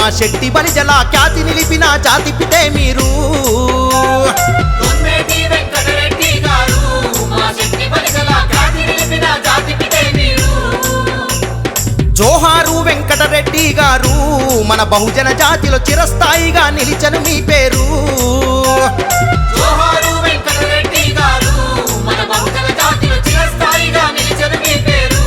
మా శెట్టి బలిజల ఖ్యాతి నిలిపిన జాతి పితే మీరు దొమ్మేటి వెంకటరెడ్డి గారు మా శెట్టి బలిజల ఖ్యాతి నిలిపిన జాతి పితే మీరు జోహారు వెంకటరెడ్డి గారు మన బహుజన జాతిలో చిరస్థాయిగా నిలిచను మీ పేరు జోహారు వెంకటరెడ్డి గారు మన బహుజన జాతిలో చిరస్థాయిగా నిలిచెను మీ పేరు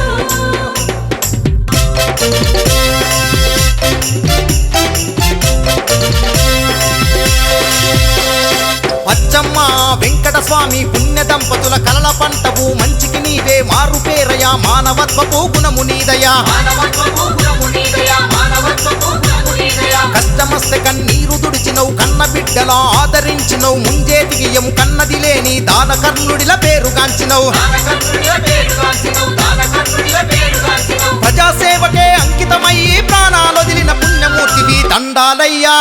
అచ్చమ్మ వెంకట స్వామి పుణ్య దంపతుల కలల పంటవు మంచికి నీవే మారు పేరయా మానవత్వపు గుణము నీదయా మానవత్వపు గుణము నీదయా మానవత్వపు గుణము నీదయా కష్టమస్తే కన్నీరు దుడిచినవు కన్న బిడ్డలా ఆదరించినవు ముంజేటికి ఎము కన్నది లేని దానకర్ణుడిల పేరుగాంచినవు దానకర్ణుడిల పేరుగాంచినవు దానకర్ణుడిల పేరుగాంచినవు ప్రజాసేవకే అంకితమయ్యి ప్రాణాలొదిలిన పుణ్యమూర్తివి దండాలయ్యా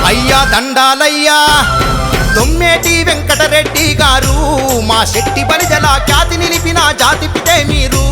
అయ్యా దండాలయ్యా దొమ్మేటి వెంకటరెడ్డి గారు మా శెట్టి బలిజల ఖ్యాతి నిలిపిన జాతి పితే మీరు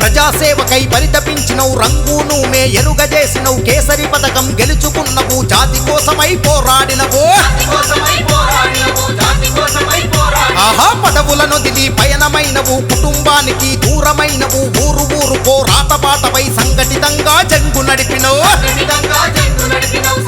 ప్రజాసేవకై పరితపించినవు రంగును మే ఎరుగజేసినవు కేసరి పథకం గెలుచుకున్నవు జాతి కోసమై పోరాడినవు జాతి కోసమై పోరాడినవు జాతి కోసమై పోరాడినవు ఆహా పదవులను దిలి పయనమైనవు కుటుంబానికి దూరమైనవు ఊరు ఊరు పోరాట బాటపై సంఘటితంగా జంగు నడిపినవు సంఘటితంగా జంగు నడిపినవు